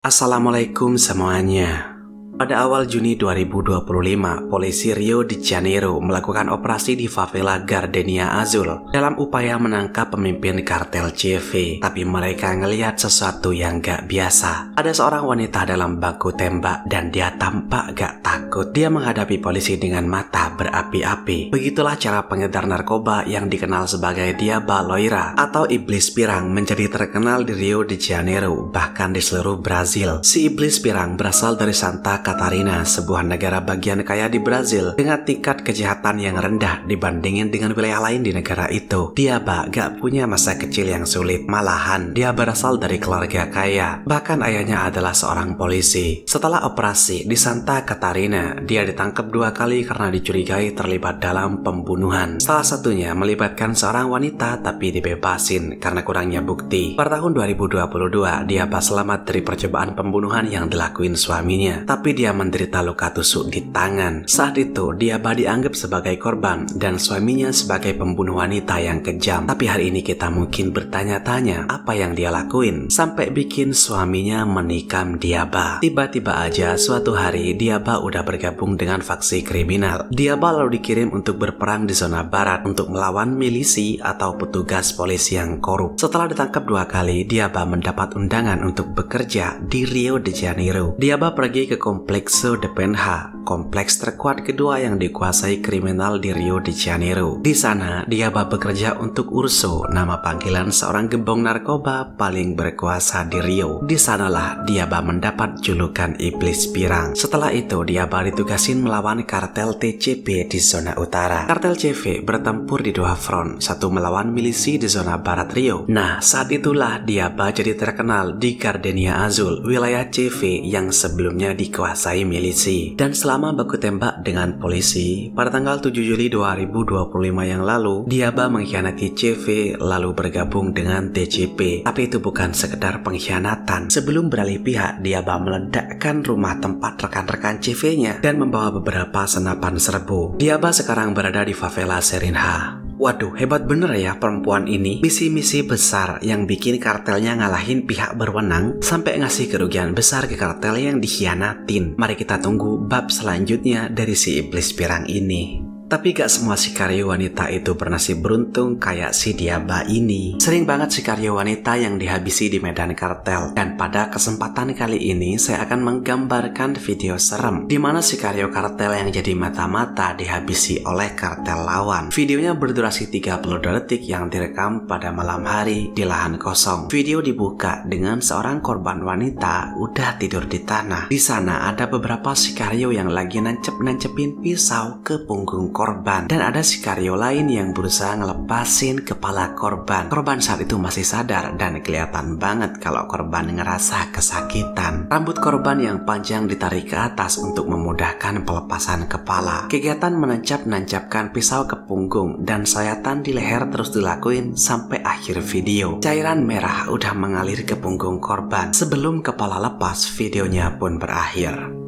Assalamualaikum semuanya. Pada awal Juni 2025, polisi Rio de Janeiro melakukan operasi di favela Gardenia Azul dalam upaya menangkap pemimpin kartel CV. Tapi mereka ngelihat sesuatu yang gak biasa. Ada seorang wanita dalam baku tembak dan dia tampak gak takut. Dia menghadapi polisi dengan mata berapi-api. Begitulah cara pengedar narkoba yang dikenal sebagai Diaba Loira atau Iblis Pirang menjadi terkenal di Rio de Janeiro, bahkan di seluruh Brazil. Si Iblis Pirang berasal dari Santa Catarina, sebuah negara bagian kaya di Brazil dengan tingkat kejahatan yang rendah dibandingin dengan wilayah lain di negara itu. Diaba gak punya masa kecil yang sulit, malahan dia berasal dari keluarga kaya. Bahkan ayahnya adalah seorang polisi. Setelah operasi di Santa Catarina, dia ditangkap 2 kali karena dicurigai terlibat dalam pembunuhan. Salah satunya melibatkan seorang wanita tapi dibebasin karena kurangnya bukti. Pada tahun 2022, Diaba selamat dari percobaan pembunuhan yang dilakuin suaminya, tapi dia menderita luka tusuk di tangan. Saat itu Diaba dianggap sebagai korban dan suaminya sebagai pembunuh wanita yang kejam. Tapi hari ini kita mungkin bertanya-tanya apa yang dia lakuin sampai bikin suaminya menikam Diaba. Tiba-tiba aja suatu hari Diaba udah bergabung dengan faksi kriminal. Diaba lalu dikirim untuk berperang di zona barat untuk melawan milisi atau petugas polisi yang korup. Setelah ditangkap 2 kali, Diaba mendapat undangan untuk bekerja di Rio de Janeiro. Diaba pergi ke Complexo de Penha, kompleks terkuat kedua yang dikuasai kriminal di Rio de Janeiro. Di sana, Diaba bekerja untuk Urso, nama panggilan seorang gembong narkoba paling berkuasa di Rio. Di sanalah Diaba mendapat julukan Iblis Pirang. Setelah itu, Diaba ditugasin melawan kartel TCP di zona utara. Kartel CV bertempur di 2 front, satu melawan milisi di zona barat Rio. Nah, saat itulah Diaba jadi terkenal di Gardenia Azul, wilayah CV yang sebelumnya dikuasai milisi. Dan selama baku tembak dengan polisi, pada tanggal 7 Juli 2025 yang lalu, Diaba mengkhianati CV lalu bergabung dengan TCP. Tapi itu bukan sekedar pengkhianatan. Sebelum beralih pihak, Diaba meledakkan rumah tempat rekan-rekan CV-nya dan membawa beberapa senapan serbu. Diaba sekarang berada di favela Serinha. Waduh, hebat bener ya perempuan ini. Misi-misi besar yang bikin kartelnya ngalahin pihak berwenang sampai ngasih kerugian besar ke kartel yang dikhianatin. Mari kita tunggu bab selanjutnya dari si Iblis Pirang ini. Tapi gak semua sikaryo wanita itu bernasib beruntung kayak si Diaba ini. Sering banget sikaryo wanita yang dihabisi di medan kartel. Dan pada kesempatan kali ini saya akan menggambarkan video serem di mana sikaryo kartel yang jadi mata-mata dihabisi oleh kartel lawan. Videonya berdurasi 32 detik yang direkam pada malam hari di lahan kosong. Video dibuka dengan seorang korban wanita udah tidur di tanah. Di sana ada beberapa sikaryo yang lagi nancep-nancepin pisau ke punggung korban, dan ada sikaryo lain yang berusaha ngelepasin kepala korban. Korban saat itu masih sadar dan kelihatan banget kalau korban ngerasa kesakitan. Rambut korban yang panjang ditarik ke atas untuk memudahkan pelepasan kepala. Kegiatan menancap-nancapkan pisau ke punggung dan sayatan di leher terus dilakuin sampai akhir video. Cairan merah udah mengalir ke punggung korban. Sebelum kepala lepas, videonya pun berakhir.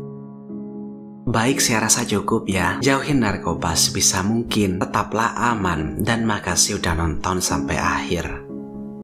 Baik, saya rasa cukup ya. Jauhin narkoba sebisa mungkin, tetaplah aman, dan makasih udah nonton sampai akhir.